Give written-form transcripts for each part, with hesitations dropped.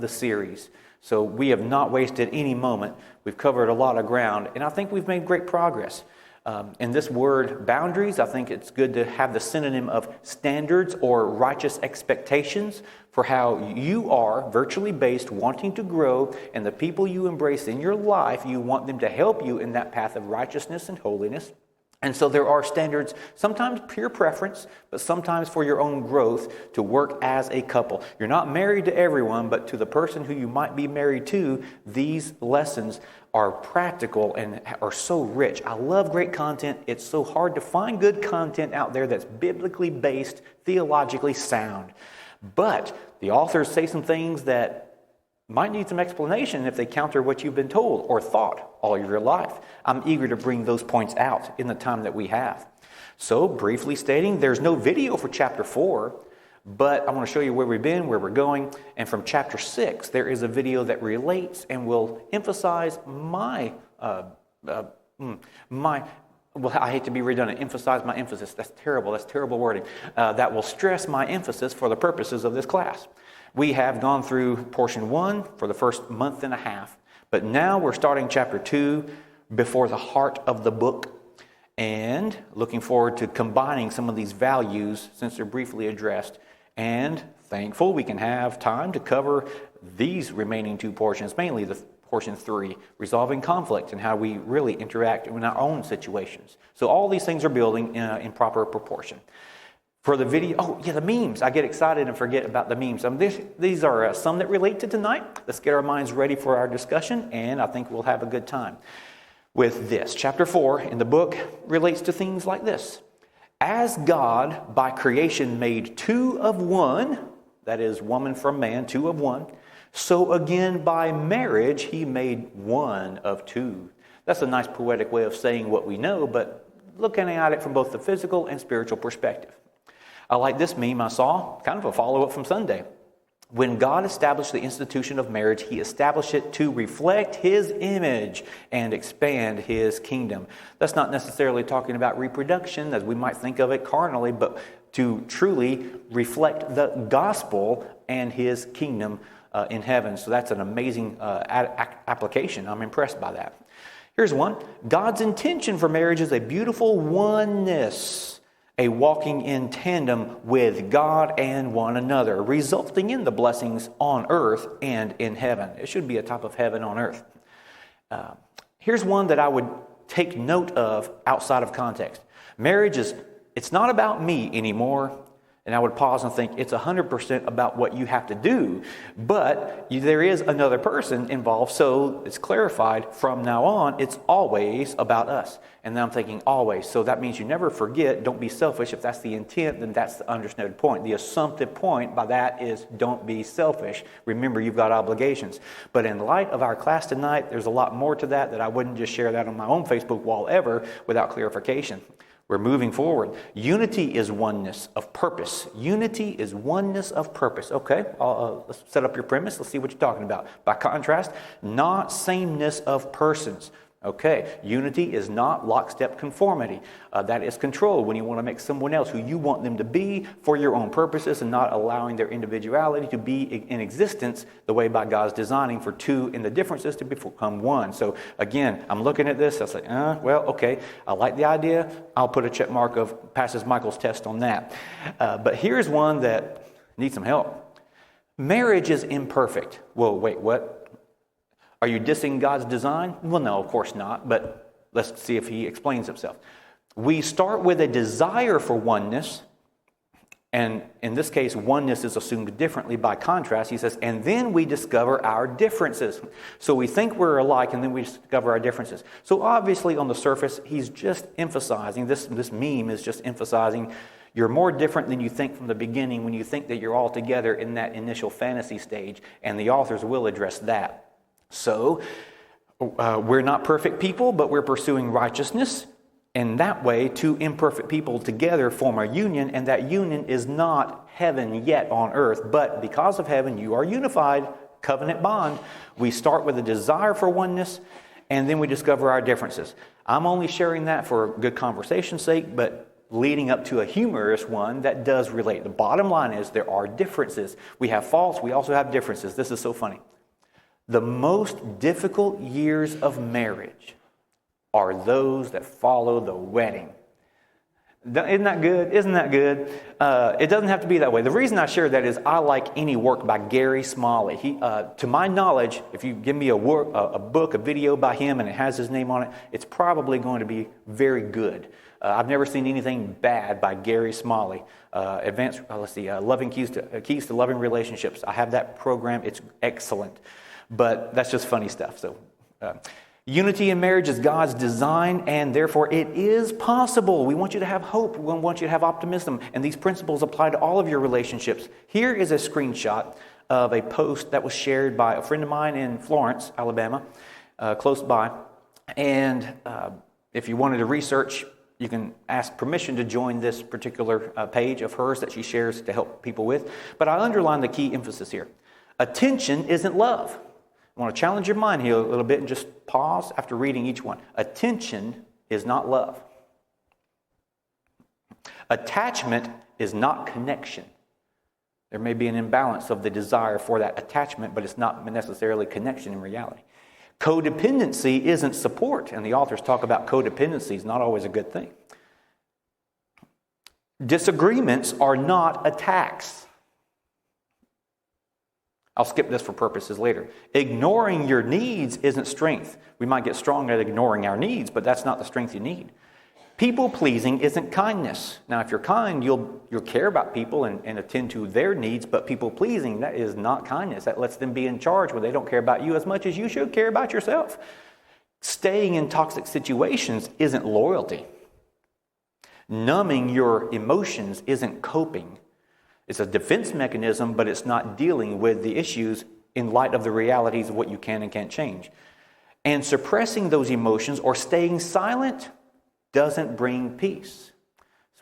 the series. So we have not wasted any moment. We've covered a lot of ground, and I think we've made great progress. In this word, boundaries, I think it's good to have the synonym of standards or righteous expectations for how you are virtually based, wanting to grow, and the people you embrace in your life, you want them to help you in that path of righteousness and holiness. And so there are standards, sometimes pure preference, but sometimes for your own growth to work as a couple. You're not married to everyone, but to the person who you might be married to, these lessons are practical and are so rich. I love great content. It's so hard to find good content out there that's biblically based, theologically sound. But the authors say some things that might need some explanation if they counter what you've been told or thought all your life. I'm eager to bring those points out in the time that we have. So, briefly stating, there's no video for chapter 4, but I want to show you where we've been, where we're going. And from chapter 6, there is a video that relates and will emphasize well, I hate to be redundant, emphasize my emphasis. That's terrible wording. That will stress my emphasis for the purposes of this class. We have gone through portion 1 for the first month and a half, but now we're starting chapter 2 before the heart of the book, and looking forward to combining some of these values since they're briefly addressed, and thankful we can have time to cover these remaining 2 portions, mainly the portion 3, resolving conflict and how we really interact in our own situations. So all these things are building in proper proportion. For the video, the memes. I get excited and forget about the memes. These are some that relate to tonight. Let's get our minds ready for our discussion, and I think we'll have a good time with this. Chapter 4 in the book relates to things like this. As God by creation made 2 of 1, that is, woman from man, 2 of 1, so again by marriage he made 1 of 2. That's a nice poetic way of saying what we know, but looking at it from both the physical and spiritual perspective. I like this meme I saw, kind of a follow-up from Sunday. When God established the institution of marriage, he established it to reflect his image and expand his kingdom. That's not necessarily talking about reproduction as we might think of it carnally, but to truly reflect the gospel and his kingdom in heaven. So that's an amazing application. I'm impressed by that. Here's one. God's intention for marriage is a beautiful oneness, a walking in tandem with God and one another, resulting in the blessings on earth and in heaven. It should be a type of heaven on earth. Here's one that I would take note of outside of context. Marriage it's not about me anymore. And I would pause and think it's 100% about what you have to do, but there is another person involved, so it's clarified from now on, it's always about us. And then I'm thinking always, so that means you never forget, don't be selfish. If that's the intent, then that's the understood point. The assumptive point by that is don't be selfish. Remember, you've got obligations. But in light of our class tonight, there's a lot more to that I wouldn't just share that on my own Facebook wall ever without clarification. We're moving forward. Unity is oneness of purpose. Unity is oneness of purpose. Okay, let's set up your premise. Let's see what you're talking about. By contrast, not sameness of persons. Okay, unity is not lockstep conformity. That is control when you want to make someone else who you want them to be for your own purposes and not allowing their individuality to be in existence the way by God's designing for 2 in the differences to become 1. So again, I'm looking at this. I say, okay, I like the idea. I'll put a check mark of passes Michael's test on that. But here's one that needs some help. Marriage is imperfect. Whoa, wait, what? Are you dissing God's design? Well, no, of course not, but let's see if he explains himself. We start with a desire for oneness, and in this case, oneness is assumed differently by contrast. He says, and then we discover our differences. So we think we're alike, and then we discover our differences. So obviously, on the surface, he's just emphasizing, this meme is just emphasizing, you're more different than you think from the beginning when you think that you're all together in that initial fantasy stage, and the authors will address that. So, we're not perfect people, but we're pursuing righteousness. And that way, 2 imperfect people together form a union, and that union is not heaven yet on earth. But because of heaven, you are unified, covenant bond. We start with a desire for oneness, and then we discover our differences. I'm only sharing that for good conversation's sake, but leading up to a humorous one that does relate. The bottom line is there are differences. We have faults, we also have differences. This is so funny. The most difficult years of marriage are those that follow the wedding. Isn't that good? Isn't that good? It doesn't have to be that way. The reason I share that is I like any work by Gary Smalley. To my knowledge, if you give me a book, a video by him, and it has his name on it, it's probably going to be very good. I've never seen anything bad by Gary Smalley. Loving Keys to Loving Relationships. I have that program. It's excellent. But that's just funny stuff. So, unity in marriage is God's design, and therefore it is possible. We want you to have hope. We want you to have optimism. And these principles apply to all of your relationships. Here is a screenshot of a post that was shared by a friend of mine in Florence, Alabama, close by. And if you wanted to research, you can ask permission to join this particular page of hers that she shares to help people with. But I underline the key emphasis here. Attention isn't love. I want to challenge your mind here a little bit and just pause after reading each one. Attention is not love. Attachment is not connection. There may be an imbalance of the desire for that attachment, but it's not necessarily connection in reality. Codependency isn't support, and the authors talk about codependency is not always a good thing. Disagreements are not attacks. I'll skip this for purposes later. Ignoring your needs isn't strength. We might get strong at ignoring our needs, but that's not the strength you need. People-pleasing isn't kindness. Now, if you're kind, you'll care about people and attend to their needs, but people-pleasing, that is not kindness. That lets them be in charge when they don't care about you as much as you should care about yourself. Staying in toxic situations isn't loyalty. Numbing your emotions isn't coping. It's a defense mechanism, but it's not dealing with the issues in light of the realities of what you can and can't change. And suppressing those emotions or staying silent doesn't bring peace.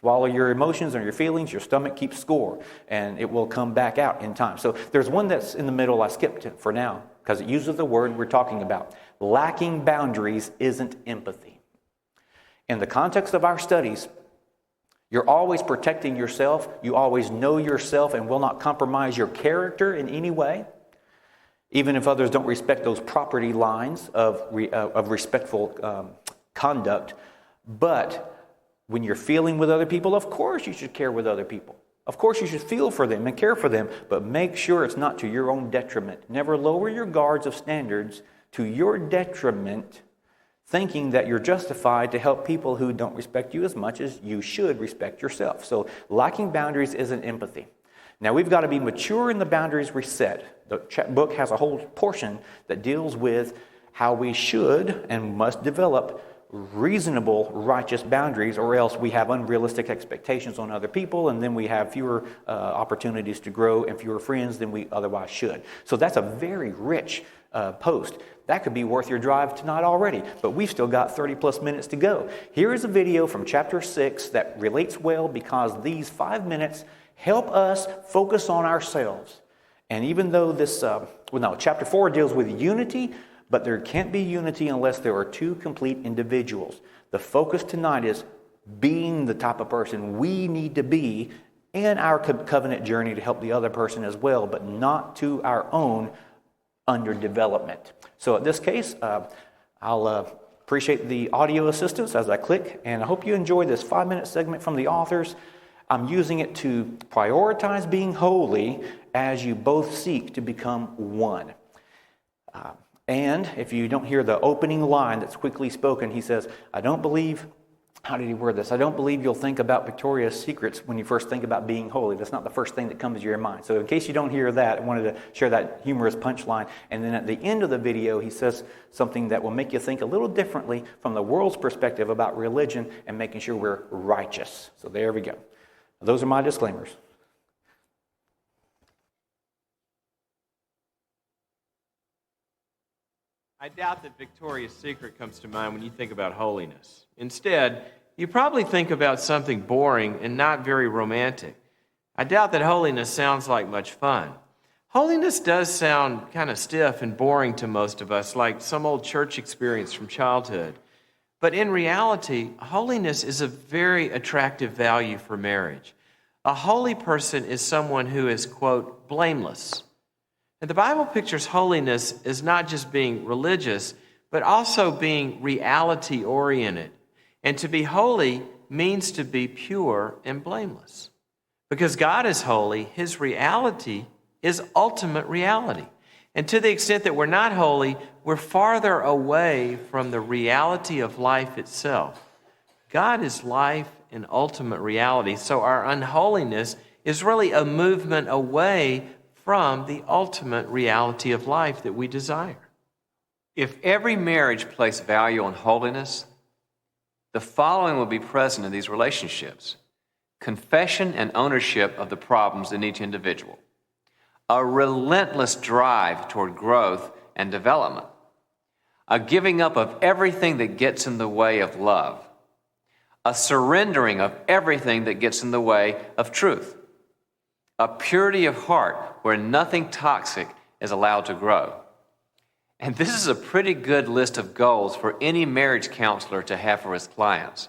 Swallow your emotions or your feelings, your stomach keeps score, and it will come back out in time. So there's one that's in the middle I skipped for now because it uses the word we're talking about. Lacking boundaries isn't empathy. In the context of our studies, you're always protecting yourself. You always know yourself and will not compromise your character in any way, even if others don't respect those property lines of respectful conduct. But when you're feeling with other people, of course you should care with other people. Of course you should feel for them and care for them, but make sure it's not to your own detriment. Never lower your guards of standards to your detriment, thinking that you're justified to help people who don't respect you as much as you should respect yourself. So lacking boundaries isn't empathy. Now we've got to be mature in the boundaries we set. The book has a whole portion that deals with how we should and must develop reasonable, righteous boundaries, or else we have unrealistic expectations on other people, and then we have fewer opportunities to grow and fewer friends than we otherwise should. So that's a very rich post. That could be worth your drive tonight already, but we've still got 30 plus minutes to go. Here is a video from chapter 6 that relates well because these 5 minutes help us focus on ourselves. And even though chapter 4 deals with unity, but there can't be unity unless there are two complete individuals. The focus tonight is being the type of person we need to be in our covenant journey to help the other person as well, but not to our own underdevelopment. So in this case, I'll appreciate the audio assistance as I click, and I hope you enjoy this 5-minute segment from the authors. I'm using it to prioritize being holy as you both seek to become one. And if you don't hear the opening line that's quickly spoken, he says, I don't believe you'll think about Victoria's Secrets when you first think about being holy. That's not the first thing that comes to your mind. So in case you don't hear that, I wanted to share that humorous punchline. And then at the end of the video, he says something that will make you think a little differently from the world's perspective about religion and making sure we're righteous. So there we go. Those are my disclaimers. I doubt that Victoria's Secret comes to mind when you think about holiness. Instead, you probably think about something boring and not very romantic. I doubt that holiness sounds like much fun. Holiness does sound kind of stiff and boring to most of us, like some old church experience from childhood. But in reality, holiness is a very attractive value for marriage. A holy person is someone who is, quote, blameless. And the Bible pictures holiness as not just being religious, but also being reality-oriented. And to be holy means to be pure and blameless. Because God is holy, His reality is ultimate reality. And to the extent that we're not holy, we're farther away from the reality of life itself. God is life and ultimate reality, so our unholiness is really a movement away from the ultimate reality of life that we desire. If every marriage placed value on holiness, the following will be present in these relationships: confession and ownership of the problems in each individual, a relentless drive toward growth and development, a giving up of everything that gets in the way of love, a surrendering of everything that gets in the way of truth, a purity of heart where nothing toxic is allowed to grow. And this is a pretty good list of goals for any marriage counselor to have for his clients.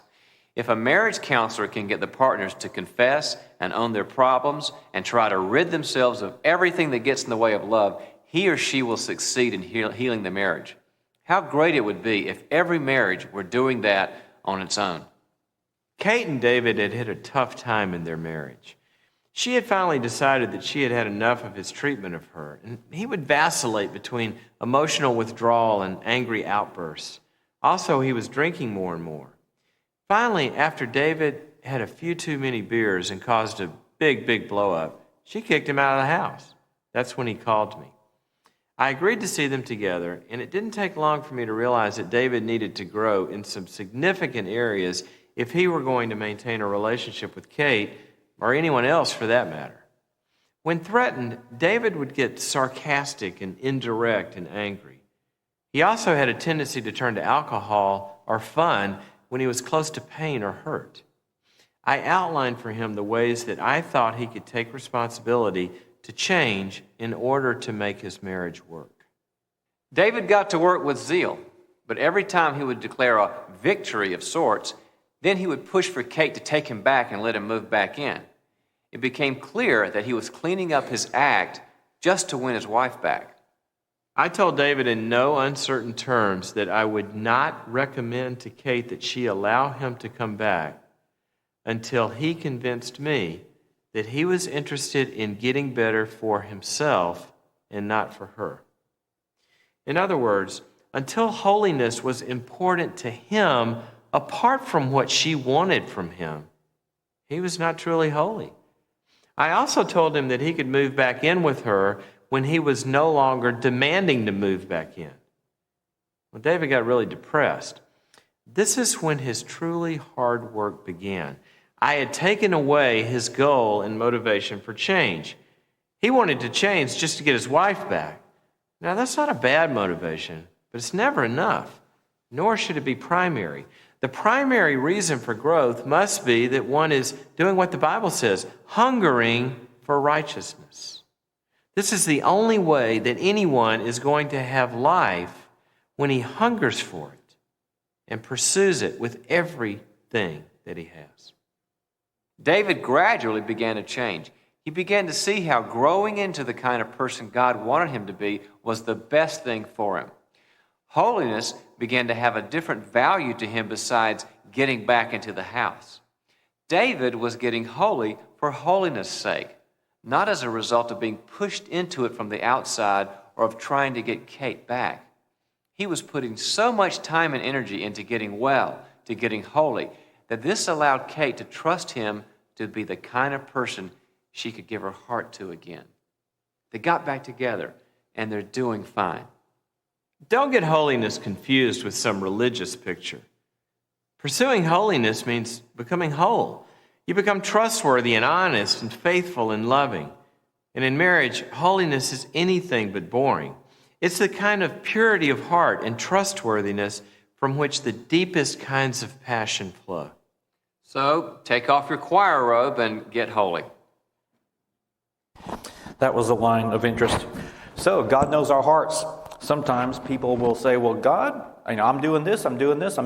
If a marriage counselor can get the partners to confess and own their problems and try to rid themselves of everything that gets in the way of love, he or she will succeed in healing the marriage. How great it would be if every marriage were doing that on its own. Kate and David had hit a tough time in their marriage. She had finally decided that she had had enough of his treatment of her, and he would vacillate between emotional withdrawal and angry outbursts. Also, he was drinking more and more. Finally, after David had a few too many beers and caused a big blow-up, she kicked him out of the house. That's when he called me. I agreed to see them together, and it didn't take long for me to realize that David needed to grow in some significant areas if he were going to maintain a relationship with Kate, or anyone else for that matter. When threatened, David would get sarcastic and indirect and angry. He also had a tendency to turn to alcohol or fun when he was close to pain or hurt. I outlined for him the ways that I thought he could take responsibility to change in order to make his marriage work. David got to work with zeal, but every time he would declare a victory of sorts, then he would push for Kate to take him back and let him move back in. It became clear that he was cleaning up his act just to win his wife back. I told David in no uncertain terms that I would not recommend to Kate that she allow him to come back until he convinced me that he was interested in getting better for himself and not for her. In other words, until holiness was important to him apart from what she wanted from him, he was not truly holy. I also told him that he could move back in with her when he was no longer demanding to move back in. Well, David got really depressed. This is when his truly hard work began. I had taken away his goal and motivation for change. He wanted to change just to get his wife back. Now, that's not a bad motivation, but it's never enough, nor should it be primary. The primary reason for growth must be that one is doing what the Bible says, hungering for righteousness. This is the only way that anyone is going to have life when he hungers for it and pursues it with everything that he has. David gradually began to change. He began to see how growing into the kind of person God wanted him to be was the best thing for him. Holiness began to have a different value to him besides getting back into the house. David was getting holy for holiness' sake, not as a result of being pushed into it from the outside or of trying to get Kate back. He was putting so much time and energy into getting well, to getting holy, that this allowed Kate to trust him to be the kind of person she could give her heart to again. They got back together, and they're doing fine. Don't get holiness confused with some religious picture. Pursuing holiness means becoming whole. You become trustworthy and honest and faithful and loving. And in marriage, holiness is anything but boring. It's the kind of purity of heart and trustworthiness from which the deepest kinds of passion flow. So, take off your choir robe and get holy. That was a line of interest. So, God knows our hearts. Sometimes people will say, well, God, I'm doing this, I'm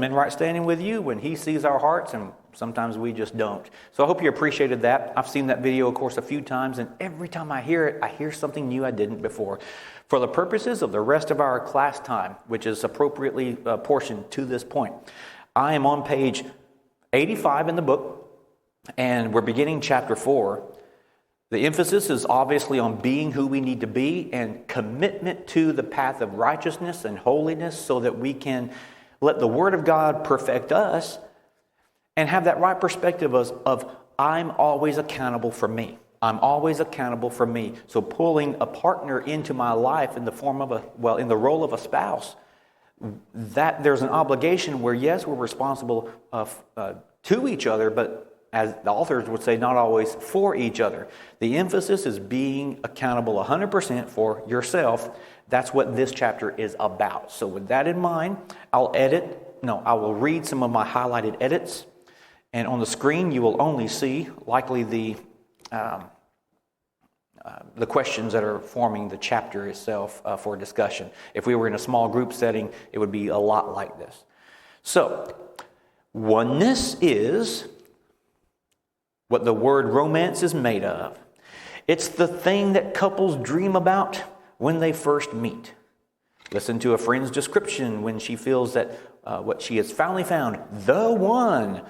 in right standing with you, when He sees our hearts, and sometimes we just don't. So I hope you appreciated that. I've seen that video, of course, a few times, and every time I hear it, I hear something new I didn't before. For the purposes of the rest of our class time, which is appropriately portioned to this point, I am on page 85 in the book, and we're beginning chapter 4. The emphasis is obviously on being who we need to be and commitment to the path of righteousness and holiness so that we can let the Word of God perfect us and have that right perspective of I'm always accountable for me. I'm always accountable for me. So pulling a partner into my life in the form of in the role of a spouse, that there's an obligation where, yes, we're responsible to each other, but as the authors would say, not always for each other. The emphasis is being accountable 100% for yourself. That's what this chapter is about. So with that in mind, I will read some of my highlighted edits. And on the screen, you will only see likely the questions that are forming the chapter itself for discussion. If we were in a small group setting, it would be a lot like this. So, oneness is what the word romance is made of. It's the thing that couples dream about when they first meet. Listen to a friend's description when she feels that what she has finally found, the one.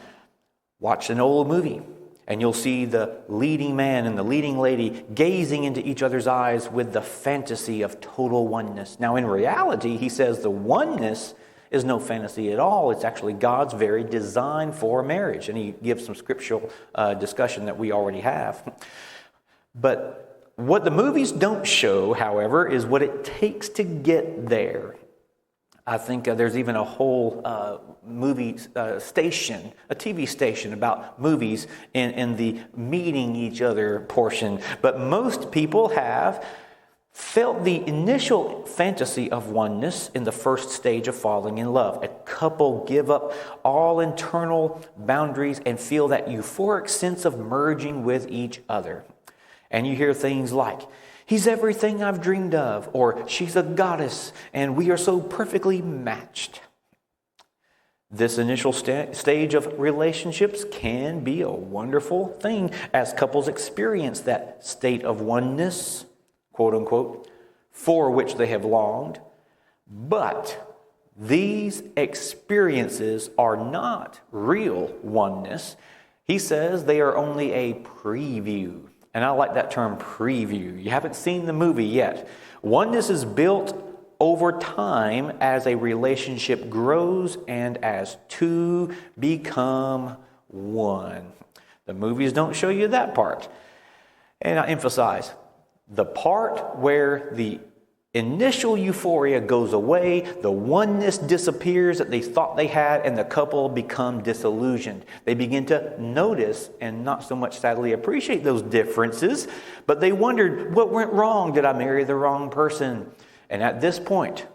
Watch an old movie, and you'll see the leading man and the leading lady gazing into each other's eyes with the fantasy of total oneness. Now, in reality, he says the oneness is no fantasy at all. It's actually God's very design for marriage. And he gives some scriptural discussion that we already have. But what the movies don't show, however, is what it takes to get there. I think there's even a whole movie station, a TV station about movies in the meeting each other portion. But most people have felt the initial fantasy of oneness in the first stage of falling in love. A couple give up all internal boundaries and feel that euphoric sense of merging with each other. And you hear things like, he's everything I've dreamed of, or she's a goddess, and we are so perfectly matched. This initial stage of relationships can be a wonderful thing as couples experience that state of oneness, quote unquote, for which they have longed. But these experiences are not real oneness. He says they are only a preview. And I like that term, preview. You haven't seen the movie yet. Oneness is built over time as a relationship grows and as two become one. The movies don't show you that part. And I emphasize, the part where the initial euphoria goes away, the oneness disappears that they thought they had, and the couple become disillusioned. They begin to notice and not so much sadly appreciate those differences, but they wondered, what went wrong? Did I marry the wrong person? And at this point,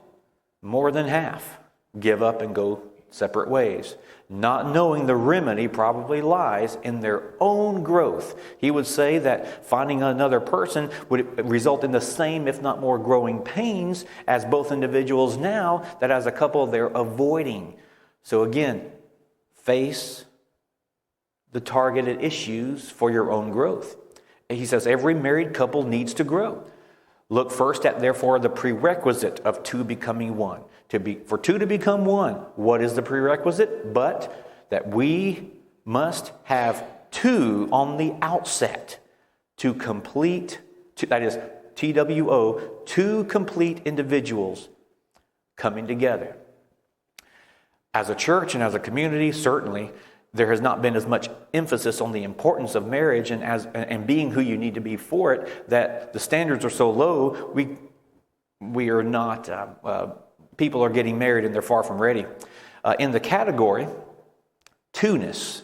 more than half give up and go separate ways, not knowing the remedy probably lies in their own growth. He would say that finding another person would result in the same, if not more, growing pains as both individuals now that as a couple they're avoiding. So again, face the targeted issues for your own growth. And he says every married couple needs to grow. Look first at, therefore, the prerequisite of two becoming one. For two to become one, what is the prerequisite? But that we must have two on the outset to complete, that is TWO, two complete individuals coming together. As a church and as a community, certainly, there has not been as much emphasis on the importance of marriage and being who you need to be for it, that the standards are so low, we are not... people are getting married and they're far from ready. In the category, two-ness,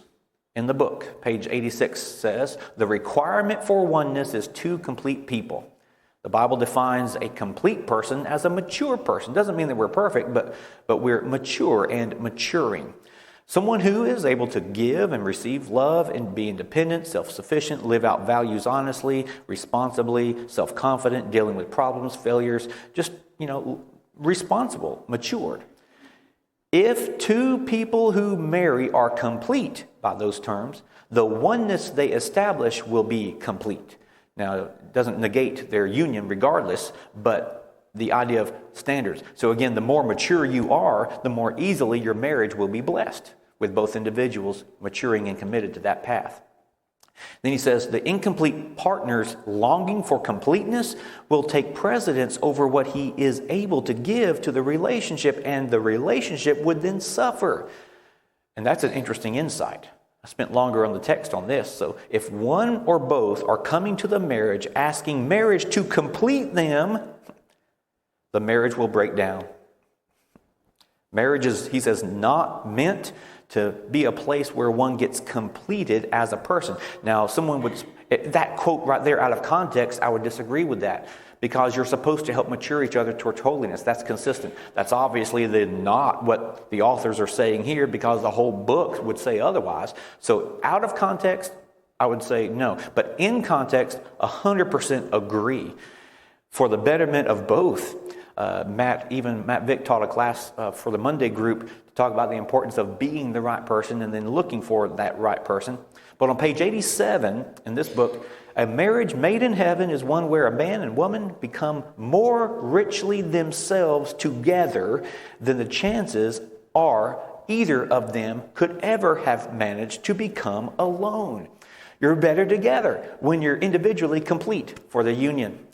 in the book, page 86 says, the requirement for oneness is two complete people. The Bible defines a complete person as a mature person. Doesn't mean that we're perfect, but we're mature and maturing. Someone who is able to give and receive love and be independent, self-sufficient, live out values honestly, responsibly, self-confident, dealing with problems, failures, just, responsible, matured. If two people who marry are complete by those terms, the oneness they establish will be complete. Now, it doesn't negate their union regardless, but the idea of standards. So again, the more mature you are, the more easily your marriage will be blessed, with both individuals maturing and committed to that path. Then he says, the incomplete partner's longing for completeness will take precedence over what he is able to give to the relationship, and the relationship would then suffer. And that's an interesting insight. I spent longer on the text on this. So if one or both are coming to the marriage asking marriage to complete them, the marriage will break down. Marriage is, he says, not meant to be a place where one gets completed as a person. Now, someone would, that quote right there out of context, I would disagree with that, because you're supposed to help mature each other towards holiness. That's consistent. That's obviously not what the authors are saying here, because the whole book would say otherwise. So out of context, I would say no. But in context, 100% agree. For the betterment of both, Matt Vick taught a class for the Monday group to talk about the importance of being the right person and then looking for that right person. But on page 87 in this book, a marriage made in heaven is one where a man and woman become more richly themselves together than the chances are either of them could ever have managed to become alone. You're better together when you're individually complete for the union.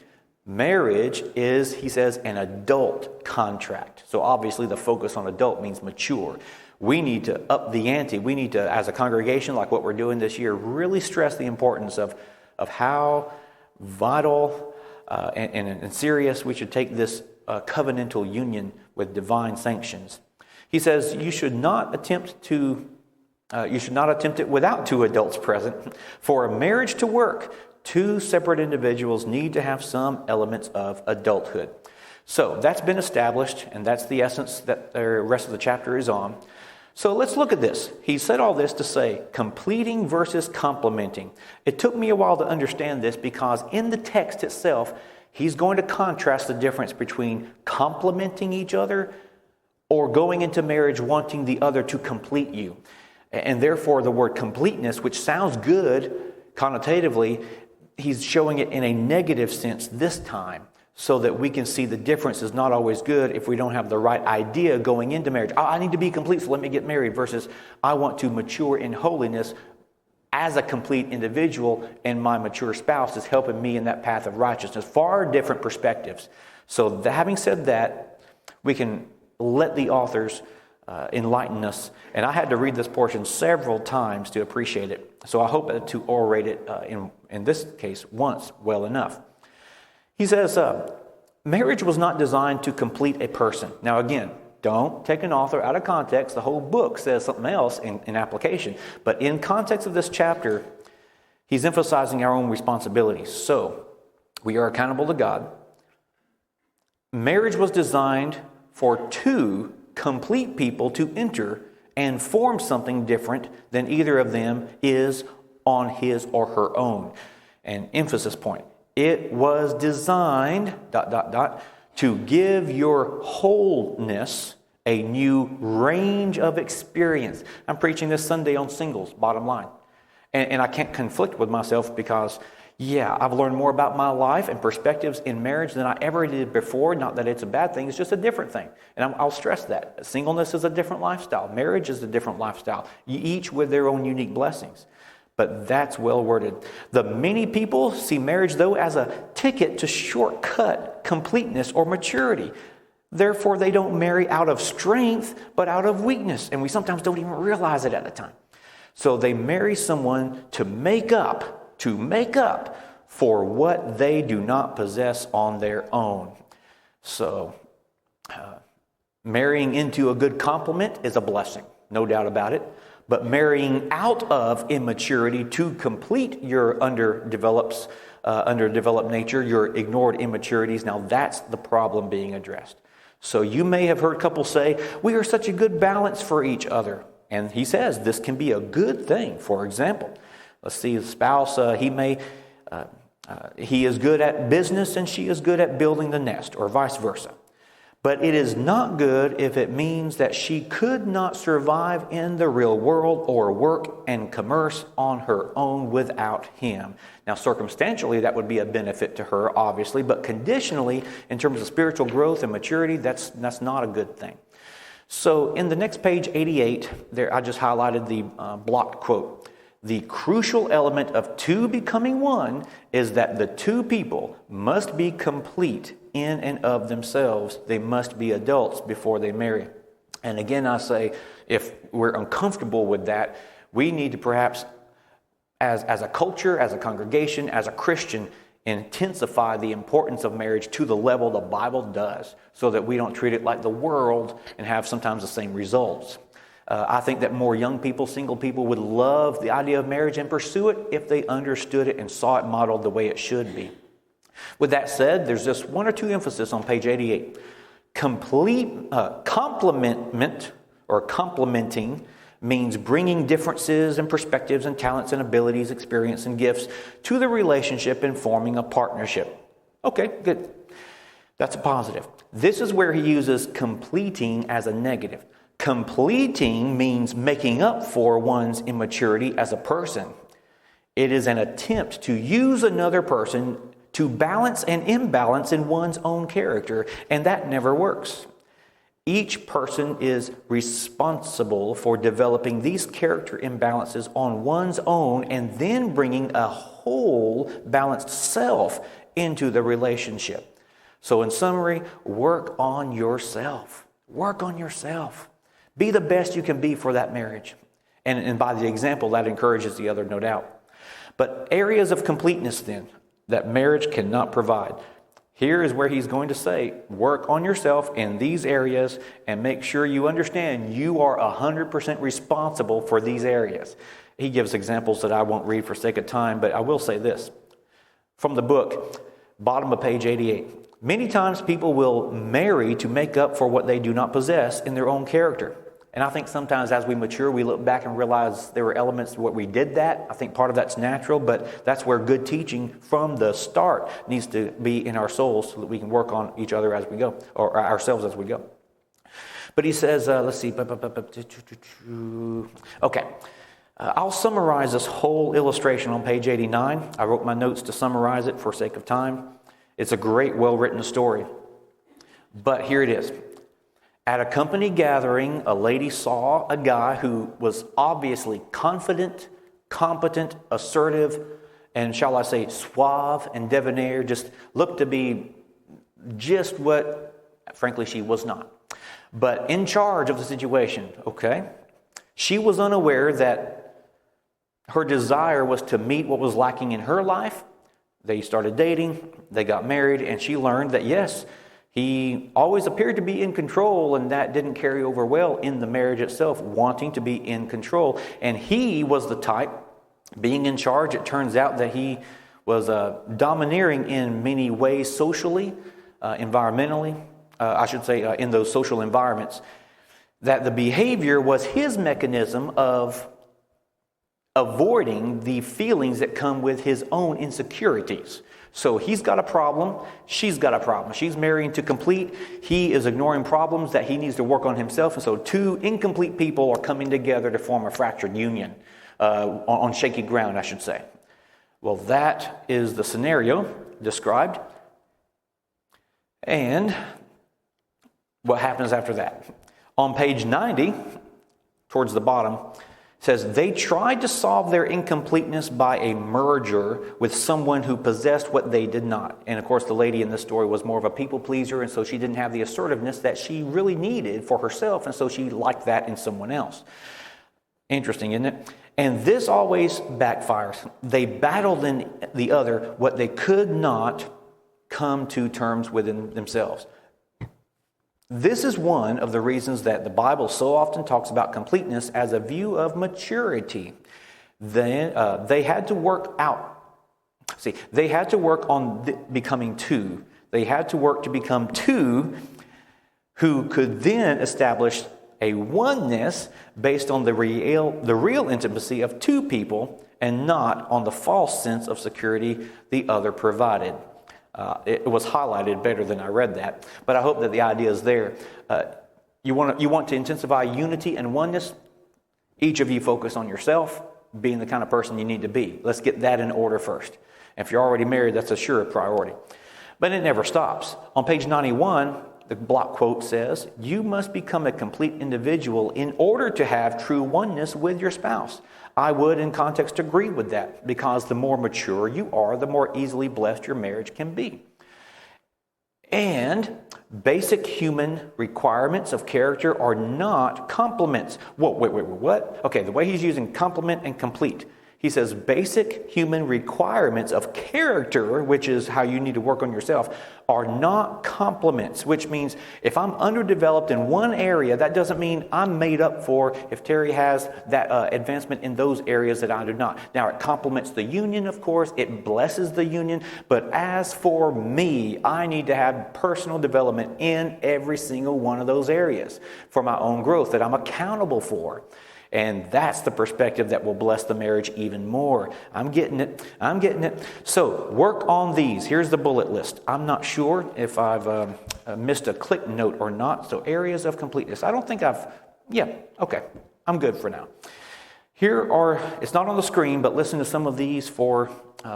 Marriage is, he says, an adult contract. So obviously the focus on adult means mature. We need to up the ante. We need to, as a congregation, like what we're doing this year, really stress the importance of how vital and serious we should take this covenantal union with divine sanctions. He says you should not attempt it without two adults present. For a marriage to work, two separate individuals need to have some elements of adulthood. So that's been established, and that's the essence that the rest of the chapter is on. So let's look at this. He said all this to say completing versus complementing. It took me a while to understand this, because in the text itself, he's going to contrast the difference between complementing each other or going into marriage wanting the other to complete you. And therefore, the word completeness, which sounds good connotatively, he's showing it in a negative sense this time, so that we can see the difference is not always good if we don't have the right idea going into marriage. I need to be complete, so let me get married, versus I want to mature in holiness as a complete individual, and my mature spouse is helping me in that path of righteousness. Far different perspectives. So having said that, we can let the authors enlighten us. And I had to read this portion several times to appreciate it. So I hope to orate it in this case once well enough. He says, marriage was not designed to complete a person. Now again, don't take an author out of context. The whole book says something else in application. But in context of this chapter, he's emphasizing our own responsibilities. So we are accountable to God. Marriage was designed for two complete people to enter and form something different than either of them is on his or her own. An emphasis point. It was designed, to give your wholeness a new range of experience. I'm preaching this Sunday on singles, bottom line. And I can't conflict with myself, because, I've learned more about my life and perspectives in marriage than I ever did before. Not that it's a bad thing, it's just a different thing. And I'll stress that. Singleness is a different lifestyle. Marriage is a different lifestyle, each with their own unique blessings. But that's well worded. The many people see marriage, though, as a ticket to shortcut completeness or maturity. Therefore, they don't marry out of strength, but out of weakness. And we sometimes don't even realize it at the time. So they marry someone to make up for what they do not possess on their own. So marrying into a good complement is a blessing, no doubt about it. But marrying out of immaturity to complete your underdeveloped nature, your ignored immaturities, now that's the problem being addressed. So you may have heard couples say, we are such a good balance for each other. And he says this can be a good thing. For example, let's see, the spouse, he is good at business and she is good at building the nest, or vice versa. But it is not good if it means that she could not survive in the real world or work and commerce on her own without him. Now, circumstantially, that would be a benefit to her, obviously, but conditionally, in terms of spiritual growth and maturity, that's not a good thing. So in the next page, 88, there I just highlighted the blocked quote. The crucial element of two becoming one is that the two people must be complete in and of themselves. They must be adults before they marry. And again, I say, if we're uncomfortable with that, we need to perhaps, as a culture, as a congregation, as a Christian, intensify the importance of marriage to the level the Bible does, so that we don't treat it like the world and have sometimes the same results. I think that more young people, single people, would love the idea of marriage and pursue it if they understood it and saw it modeled the way it should be. With that said, there's just one or two emphasis on page 88. Complementing means bringing differences and perspectives and talents and abilities, experience and gifts to the relationship and forming a partnership. Okay, good. That's a positive. This is where he uses completing as a negative. Completing means making up for one's immaturity as a person. It is an attempt to use another person to balance an imbalance in one's own character, and that never works. Each person is responsible for developing these character imbalances on one's own and then bringing a whole balanced self into the relationship. So in summary, work on yourself. Work on yourself. Be the best you can be for that marriage. And by the example, that encourages the other, no doubt. But areas of completeness then that marriage cannot provide. Here is where he's going to say, work on yourself in these areas and make sure you understand you are 100% responsible for these areas. He gives examples that I won't read for sake of time, but I will say this. From the book, bottom of page 88. Many times people will marry to make up for what they do not possess in their own character. And I think sometimes as we mature, we look back and realize there were elements to what we did that. I think part of that's natural, but that's where good teaching from the start needs to be in our souls so that we can work on each other as we go, or ourselves as we go. But he says, let's see. Okay. I'll summarize this whole illustration on page 89. I wrote my notes to summarize it for sake of time. It's a great, well-written story. But here it is. At a company gathering, a lady saw a guy who was obviously confident, competent, assertive, and shall I say suave and debonair, just looked to be just what, frankly, she was not. But in charge of the situation, okay? She was unaware that her desire was to meet what was lacking in her life. They started dating, they got married, and she learned that yes, he always appeared to be in control, and that didn't carry over well in the marriage itself, wanting to be in control. And he was the type, being in charge, it turns out that he was domineering in many ways socially, environmentally, in those social environments, that the behavior was his mechanism of avoiding the feelings that come with his own insecurities. So he's got a problem, she's got a problem. She's marrying to complete. He is ignoring problems that he needs to work on himself. And so two incomplete people are coming together to form a fractured union, on shaky ground, I should say. Well, that is the scenario described. And what happens after that? On page 90, towards the bottom, says they tried to solve their incompleteness by a merger with someone who possessed what they did not. And of course, the lady in this story was more of a people pleaser, and so she didn't have the assertiveness that she really needed for herself, and so she liked that in someone else. Interesting, isn't it? And this always backfires. They battled in the other what they could not come to terms within themselves. This is one of the reasons that the Bible so often talks about completeness as a view of maturity. They had to work out. See, they had to work on becoming two. They had to work to become two who could then establish a oneness based on the real intimacy of two people and not on the false sense of security the other provided. It was highlighted better than I read that, but I hope that the idea is there. You want to intensify unity and oneness. Each of you focus on yourself, being the kind of person you need to be. Let's get that in order first. If you're already married, that's a sure priority. But it never stops. On page 91, the block quote says, "You must become a complete individual in order to have true oneness with your spouse." I would, in context, agree with that, because the more mature you are, the more easily blessed your marriage can be. And basic human requirements of character are not complements. Whoa, wait, what? Okay, the way he's using complement and complete. He says basic human requirements of character, which is how you need to work on yourself, are not complements, which means if I'm underdeveloped in one area, that doesn't mean I'm made up for if Terry has that advancement in those areas that I do not. Now, it complements the union, of course. It blesses the union. But as for me, I need to have personal development in every single one of those areas for my own growth that I'm accountable for. And that's the perspective that will bless the marriage even more. I'm getting it. So work on these. Here's the bullet list. I'm not sure if I've missed a click note or not. So areas of completeness. I don't think okay. I'm good for now. It's not on the screen, but listen to some of these for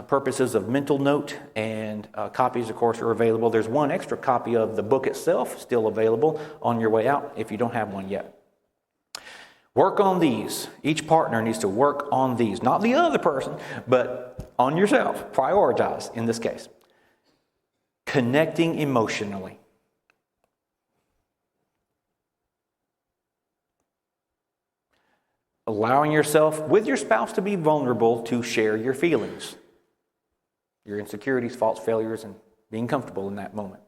purposes of mental note, and copies, of course, are available. There's one extra copy of the book itself still available on your way out if you don't have one yet. Work on these. Each partner needs to work on these. Not the other person, but on yourself. Prioritize in this case. Connecting emotionally. Allowing yourself with your spouse to be vulnerable to share your feelings, your insecurities, faults, failures, and being comfortable in that moment.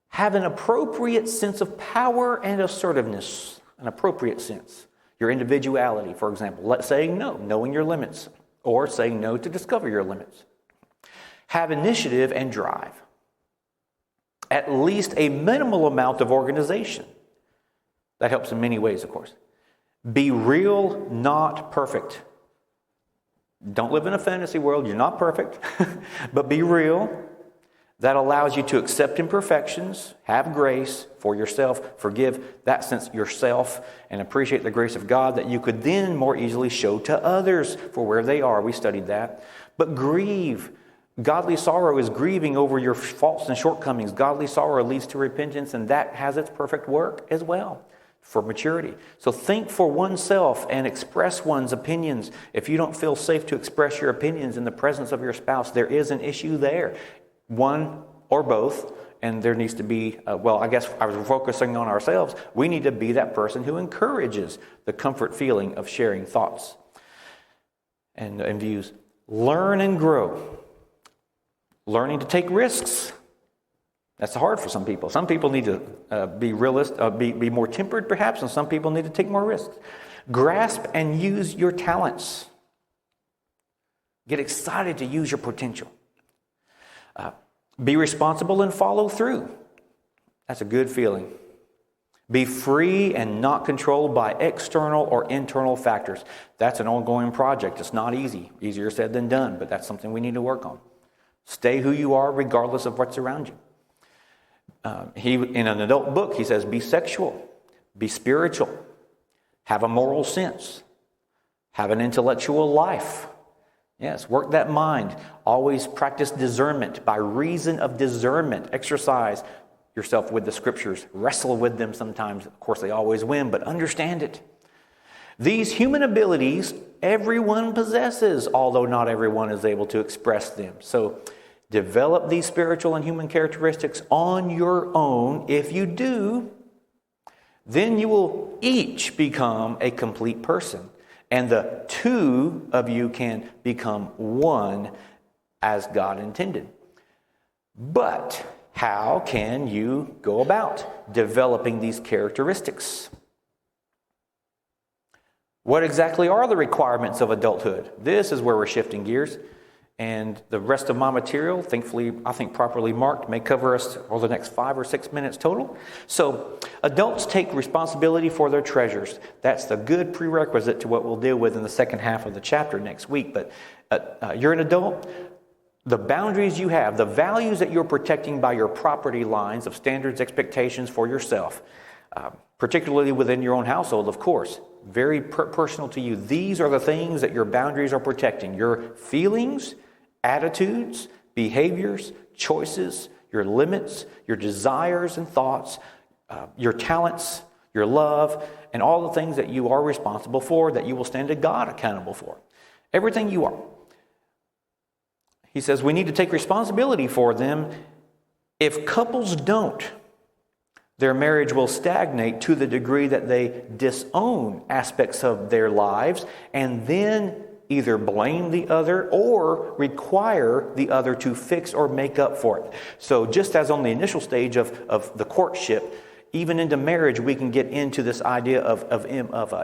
Have an appropriate sense of power and assertiveness. An appropriate sense. Your individuality, for example. Saying no, knowing your limits, or saying no to discover your limits. Have initiative and drive. At least a minimal amount of organization. That helps in many ways, of course. Be real, not perfect. Don't live in a fantasy world. You're not perfect. But be real. That allows you to accept imperfections, have grace for yourself, forgive that sense yourself, and appreciate the grace of God that you could then more easily show to others for where they are. We studied that. But grieve. Godly sorrow is grieving over your faults and shortcomings. Godly sorrow leads to repentance, and that has its perfect work as well for maturity. So think for oneself and express one's opinions. If you don't feel safe to express your opinions in the presence of your spouse, there is an issue there. One or both, and there needs to be, I guess I was focusing on ourselves. We need to be that person who encourages the comfort feeling of sharing thoughts and views. Learn and grow. Learning to take risks. That's hard for some people. Some people need to be realistic, be more tempered perhaps, and some people need to take more risks. Grasp and use your talents. Get excited to use your potential. Be responsible and follow through. That's a good feeling. Be free and not controlled by external or internal factors. That's an ongoing project. It's not easy. Easier said than done, but that's something we need to work on. Stay who you are regardless of what's around you. In an adult book, he says, be sexual, be spiritual, have a moral sense, have an intellectual life. Yes, work that mind. Always practice discernment by reason of discernment. Exercise yourself with the scriptures. Wrestle with them sometimes. Of course, they always win, but understand it. These human abilities everyone possesses, although not everyone is able to express them. So develop these spiritual and human characteristics on your own. If you do, then you will each become a complete person. And the two of you can become one as God intended. But how can you go about developing these characteristics? What exactly are the requirements of adulthood? This is where we're shifting gears. And the rest of my material, thankfully, I think properly marked, may cover us over the next 5 or 6 minutes total. So, adults take responsibility for their treasures. That's the good prerequisite to what we'll deal with in the second half of the chapter next week. But you're an adult. the boundaries you have, the values that you're protecting by your property lines of standards, expectations for yourself, particularly within your own household, of course, very personal to you. These are the things that your boundaries are protecting: your feelings, attitudes, behaviors, choices, your limits, your desires and thoughts, your talents, your love, and all the things that you are responsible for, that you will stand to God accountable for. Everything you are. He says we need to take responsibility for them. If couples don't, their marriage will stagnate to the degree that they disown aspects of their lives and then either blame the other or require the other to fix or make up for it. So just as on the initial stage of the courtship, even into marriage, we can get into this idea of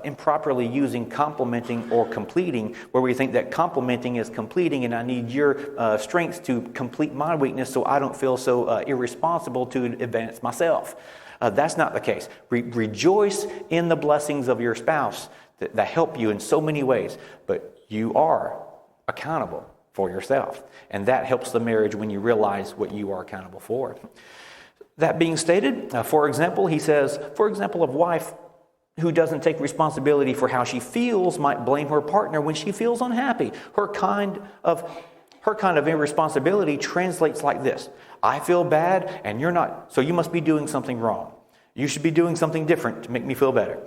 improperly using complimenting or completing, where we think that complimenting is completing, and I need your strengths to complete my weakness so I don't feel so irresponsible to advance myself. That's not the case. Rejoice in the blessings of your spouse that help you in so many ways, but you are accountable for yourself. And that helps the marriage when you realize what you are accountable for. That being stated, for example, he says, for example, a wife who doesn't take responsibility for how she feels might blame her partner when she feels unhappy. Her kind of irresponsibility translates like this: I feel bad and you're not, so you must be doing something wrong. You should be doing something different to make me feel better.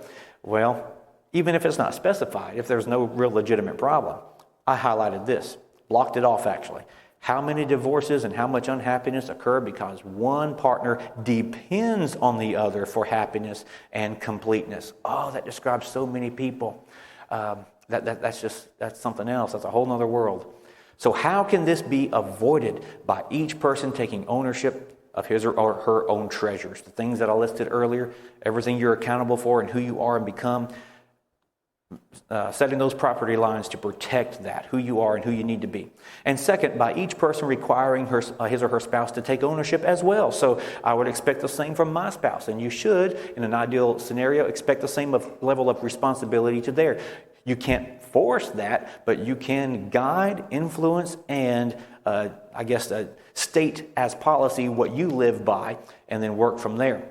Well, even if it's not specified, if there's no real legitimate problem, I highlighted this, blocked it off actually. How many divorces and how much unhappiness occur because one partner depends on the other for happiness and completeness. Oh, that describes so many people. That's something else. That's a whole other world. So how can this be avoided? By each person taking ownership of his or her own treasures. The things that I listed earlier, everything you're accountable for and who you are and become, setting those property lines to protect that, who you are and who you need to be. And second, by each person requiring his or her spouse to take ownership as well. So I would expect the same from my spouse, and you should, in an ideal scenario, expect the same level of responsibility to theirs. You can't force that, but you can guide, influence, and state as policy what you live by, and then work from there.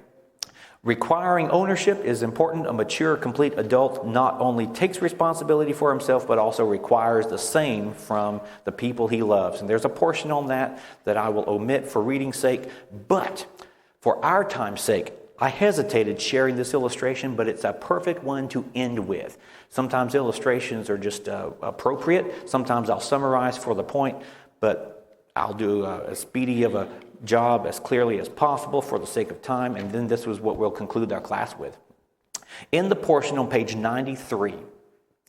Requiring ownership is important. A mature, complete adult not only takes responsibility for himself, but also requires the same from the people he loves. And there's a portion on that I will omit for reading's sake. But for our time's sake, I hesitated sharing this illustration, but it's a perfect one to end with. Sometimes illustrations are just appropriate. Sometimes I'll summarize for the point, but I'll do as speedy of a job as clearly as possible for the sake of time, and then this was what we'll conclude our class with. In the portion on page 93,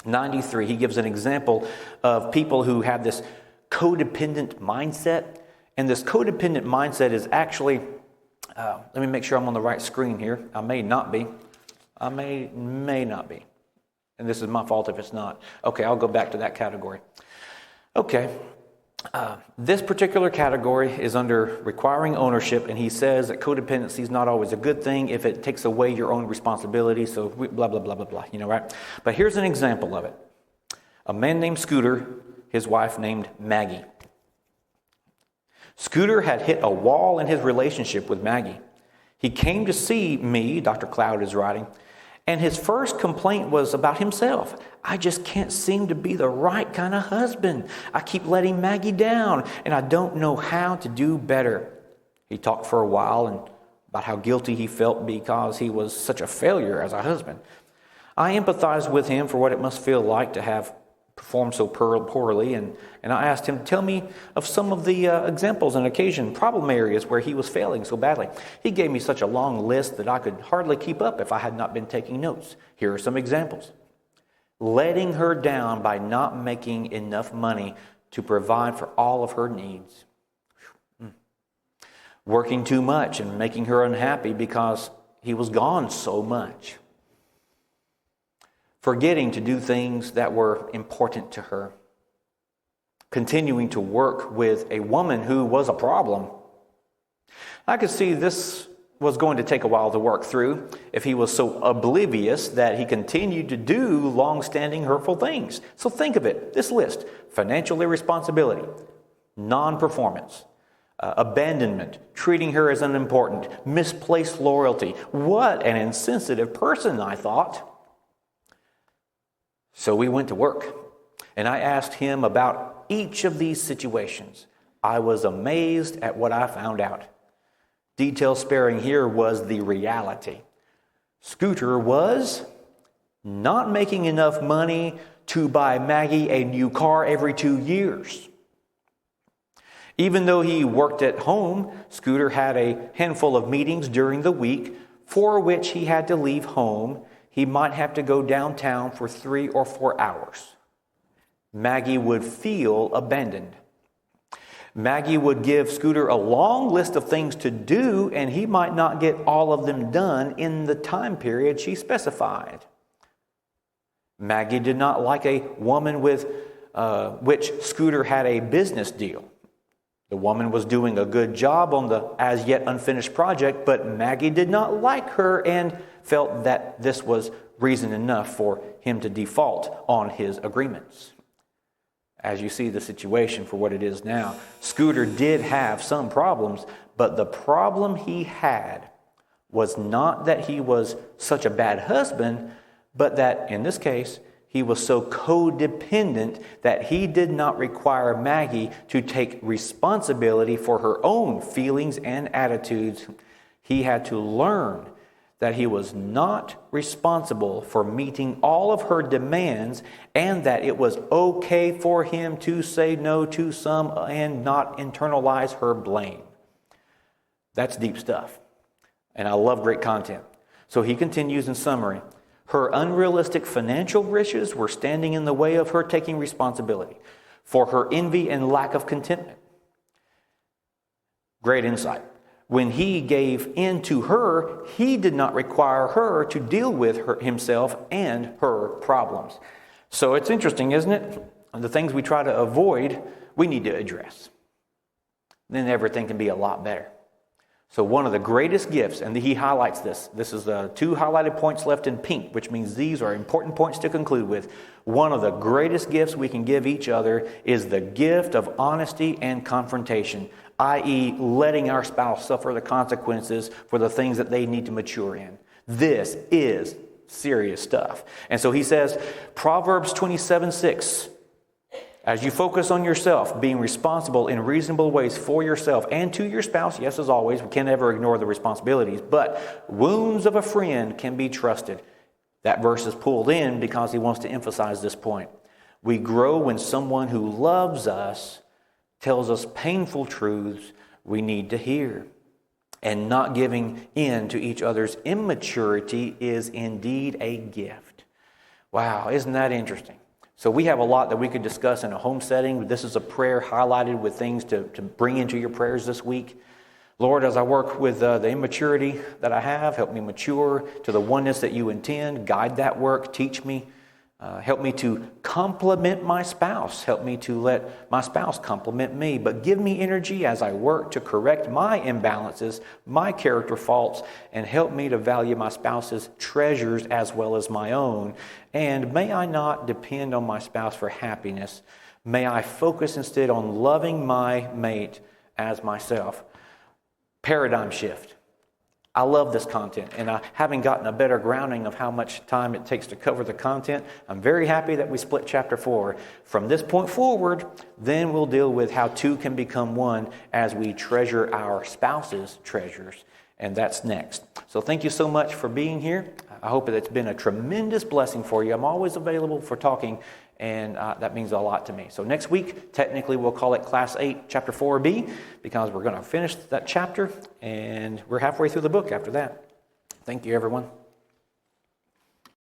he gives an example of people who have this codependent mindset, and this codependent mindset is actually, let me make sure I'm on the right screen here. I may not be. I may not be. And this is my fault if it's not. Okay, I'll go back to that category. Okay. This particular category is under requiring ownership, and he says that codependency is not always a good thing if it takes away your own responsibility, so blah, blah, blah, blah, blah, right? But here's an example of it. A man named Scooter, his wife named Maggie. Scooter had hit a wall in his relationship with Maggie. He came to see me, Dr. Cloud is writing, and his first complaint was about himself. I just can't seem to be the right kind of husband. I keep letting Maggie down, and I don't know how to do better. He talked for a while and about how guilty he felt because he was such a failure as a husband. I empathized with him for what it must feel like to have performed so poorly, and I asked him to tell me of some of the examples and occasion, problem areas where he was failing so badly. He gave me such a long list that I could hardly keep up if I had not been taking notes. Here are some examples. Letting her down by not making enough money to provide for all of her needs. Working too much and making her unhappy because he was gone so much. Forgetting to do things that were important to her. Continuing to work with a woman who was a problem. I could see this was going to take a while to work through if he was so oblivious that he continued to do long-standing hurtful things. So think of it, this list: financial irresponsibility, non-performance, abandonment, treating her as unimportant, misplaced loyalty. What an insensitive person, I thought. So we went to work, and I asked him about each of these situations. I was amazed at what I found out. Detail sparing here was the reality. Scooter was not making enough money to buy Maggie a new car every 2 years. Even though he worked at home, Scooter had a handful of meetings during the week for which he had to leave home. He might have to go downtown for 3 or 4 hours. Maggie would feel abandoned. Maggie would give Scooter a long list of things to do, and he might not get all of them done in the time period she specified. Maggie did not like a woman with which Scooter had a business deal. The woman was doing a good job on the as yet unfinished project, but Maggie did not like her and felt that this was reason enough for him to default on his agreements. As you see the situation for what it is now, Scooter did have some problems, but the problem he had was not that he was such a bad husband, but that, in this case, he was so codependent that he did not require Maggie to take responsibility for her own feelings and attitudes. He had to learn that he was not responsible for meeting all of her demands and that it was okay for him to say no to some and not internalize her blame. That's deep stuff. And I love great content. So he continues in summary. Her unrealistic financial wishes were standing in the way of her taking responsibility for her envy and lack of contentment. Great insight. When he gave in to her, he did not require her to deal with himself and her problems. So it's interesting, isn't it? The things we try to avoid, we need to address. Then everything can be a lot better. So one of the greatest gifts, and he highlights this. This is 2 highlighted points left in pink, which means these are important points to conclude with. One of the greatest gifts we can give each other is the gift of honesty and confrontation, i.e. letting our spouse suffer the consequences for the things that they need to mature in. This is serious stuff. And so he says, Proverbs 27:6, as you focus on yourself, being responsible in reasonable ways for yourself and to your spouse, yes, as always, we can't ever ignore the responsibilities, but wounds of a friend can be trusted. That verse is pulled in because he wants to emphasize this point. We grow when someone who loves us tells us painful truths we need to hear. And not giving in to each other's immaturity is indeed a gift. Wow, isn't that interesting? So we have a lot that we could discuss in a home setting. This is a prayer highlighted with things to bring into your prayers this week. Lord, as I work with the immaturity that I have, help me mature to the oneness that you intend. Guide that work. Teach me. Help me to compliment my spouse. Help me to let my spouse compliment me. But give me energy as I work to correct my imbalances, my character faults, and help me to value my spouse's treasures as well as my own. And may I not depend on my spouse for happiness. May I focus instead on loving my mate as myself. Paradigm shift. I love this content, and having gotten a better grounding of how much time it takes to cover the content, I'm very happy that we split chapter 4. From this point forward, then we'll deal with how 2 can become 1 as we treasure our spouse's treasures, and that's next. So thank you so much for being here. I hope that it's been a tremendous blessing for you. I'm always available for talking, and that means a lot to me. So next week, technically we'll call it Class 8, Chapter 4B, because we're going to finish that chapter, and we're halfway through the book after that. Thank you, everyone.